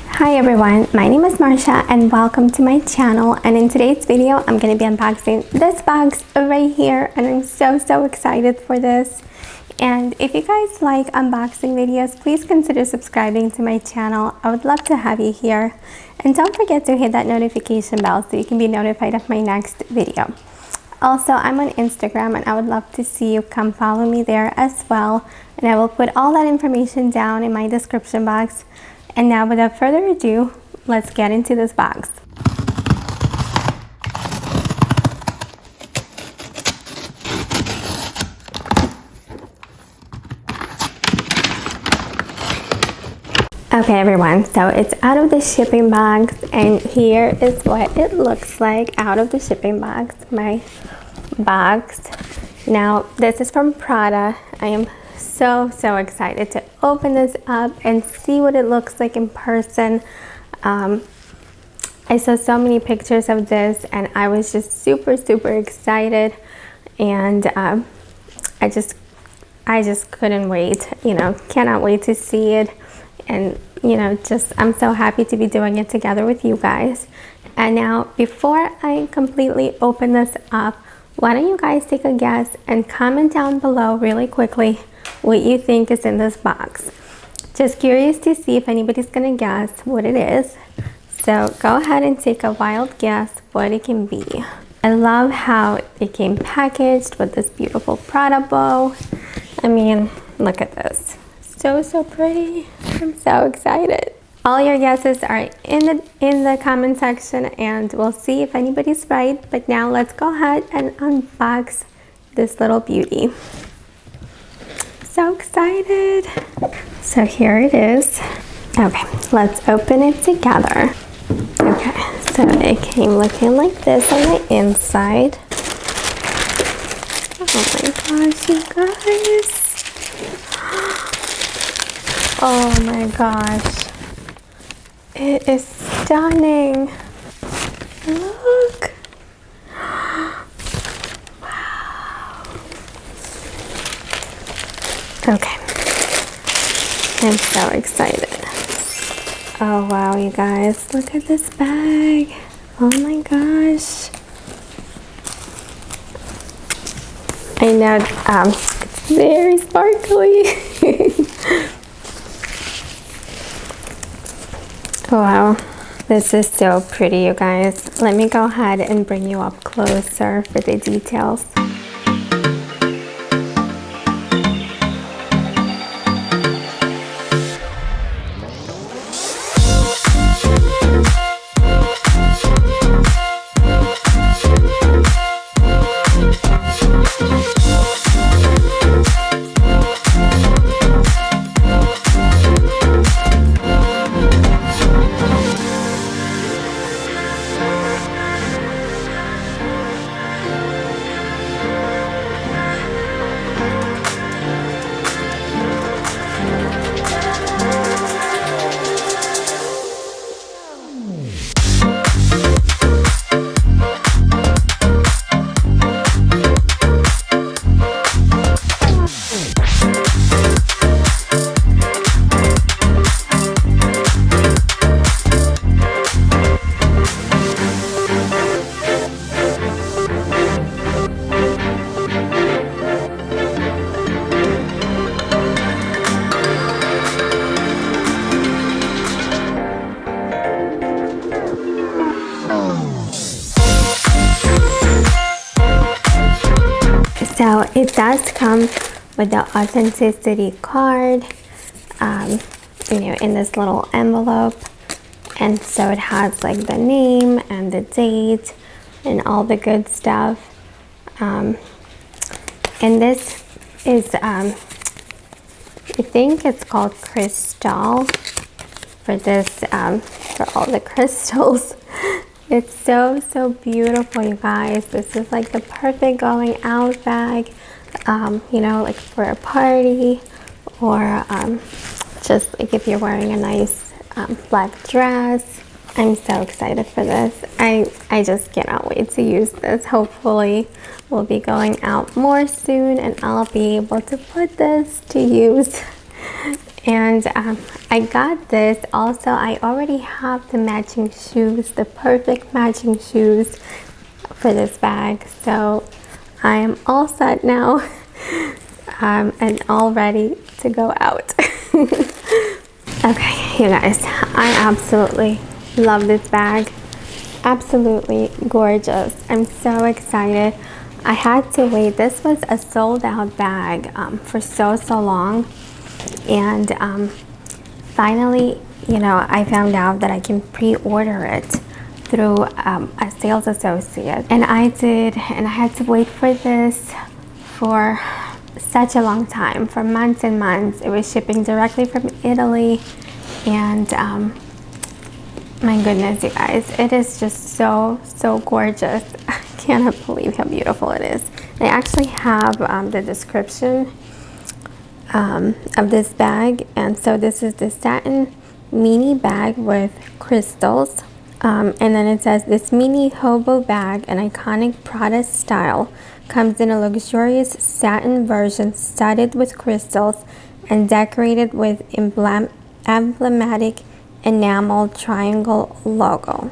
Hi everyone, my name is Marsha and welcome to my channel, and in today's video I'm going to be unboxing this box right here, and I'm so excited for this. And if you guys like unboxing videos, please consider subscribing to my channel. I would love to have you here, and don't forget to hit that notification bell so you can be notified of my next video. Also, I'm on Instagram and I would love to see you. Come follow me there as well, and I will put all that information down in my description box. And now, without further ado, let's get into this box. Okay everyone, so it's out of the shipping box, and here is what it looks like out of the shipping box, my box. Now, this is from Prada. I am so excited to open this up and see what it looks like in person. I saw so many pictures of this and I was just super excited, and I just couldn't wait, cannot wait to see it. And I'm so happy to be doing it together with you guys. And now, before I completely open this up, why don't you guys take a guess and comment down below really quickly what you think is in this box. Just curious to see if anybody's gonna guess what it is. So go ahead and take a wild guess what it can be. I love how it came packaged with this beautiful Prada bow. I mean, look at this. So pretty. I'm so excited. All your guesses are in the comment section, and we'll see if anybody's right. But now let's go ahead and unbox this little beauty. So excited. So here it is. Okay, let's open it together. Okay, so it came looking like this on the inside. Oh my gosh, you guys. Oh my gosh. It is stunning. Look. Okay, I'm so excited. Oh wow, you guys, look at this bag. Oh my gosh. I know it's very sparkly. Wow, this is so pretty, you guys. Let me go ahead and bring you up closer for the details. So it does come with the authenticity card, you know, in this little envelope. And so it has like the name and the date and all the good stuff. And this is, I think it's called Crystal for this, for all the crystals. It's so, so beautiful, you guys. This is like the perfect going out bag, you know, like for a party, or just like if you're wearing a nice black dress. I'm so excited for this. I just cannot wait to use this. Hopefully we'll be going out more soon and I'll be able to put this to use. And I got this. Also, I already have the matching shoes, the perfect matching shoes for this bag. So I am all set now and all ready to go out. Okay, you guys, I absolutely love this bag. Absolutely gorgeous. I'm so excited. I had to wait. This was a sold out bag for so long. And finally, you know, I found out that I can pre-order it through a sales associate. And I did, and I had to wait for this for such a long time, for months and months. It was shipping directly from Italy. And my goodness, you guys, it is just so, so gorgeous. I cannot believe how beautiful it is. I actually have the description of this bag. And so this is the satin mini bag with crystals, and then it says, this mini hobo bag, an iconic Prada style, comes in a luxurious satin version studded with crystals and decorated with emblematic enamel triangle logo.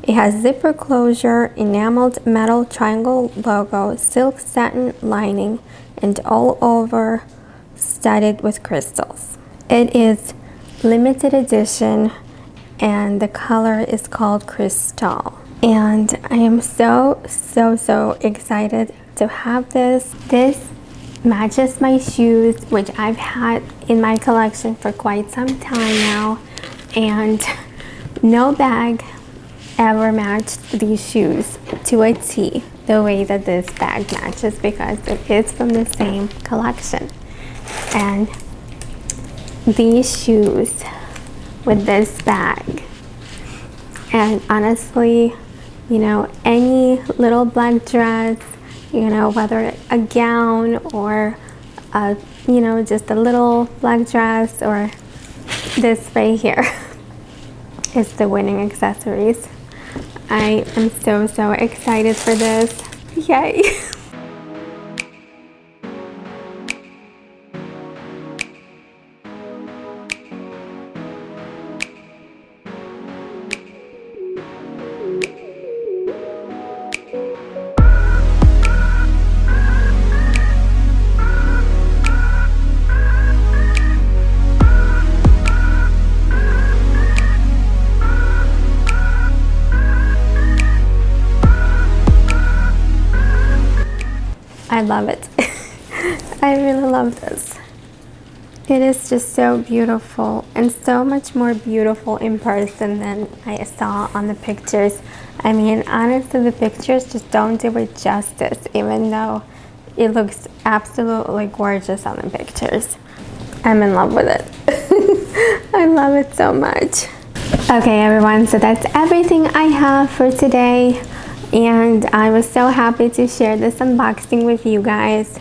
It has zipper closure, enameled metal triangle logo, silk satin lining, and all over studded with crystals. It is limited edition and the color is called Crystal. And I am so excited to have this. This matches my shoes, which I've had in my collection for quite some time now. And no bag ever matched these shoes to a T the way that this bag matches, because it is from the same collection. And these shoes with this bag, and honestly, you know, any little black dress, you know, whether a gown or you know, just a little black dress, or this right here is the winning accessories. I am so excited for this. Yay. I love it. I really love this. It is just so beautiful, and so much more beautiful in person than I saw on the pictures. I mean, honestly, the pictures just don't do it justice, even though it looks absolutely gorgeous on the pictures. I'm in love with it. I love it so much. Okay, everyone, so that's everything I have for today. And I was so happy to share this unboxing with you guys.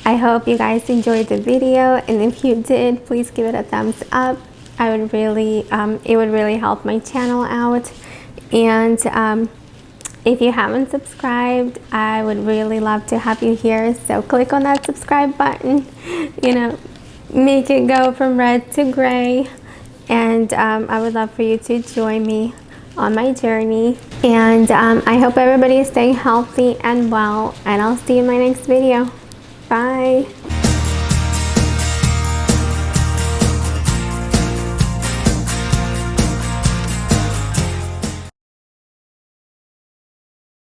I hope you guys enjoyed the video, and if you did, please give it a thumbs up. I would really, it would really help my channel out. And if you haven't subscribed, I would really love to have you here. So click on that subscribe button, you know, make it go from red to gray. And I would love for you to join me on my journey. And I hope everybody is staying healthy and well, and I'll see you in my next video. Bye.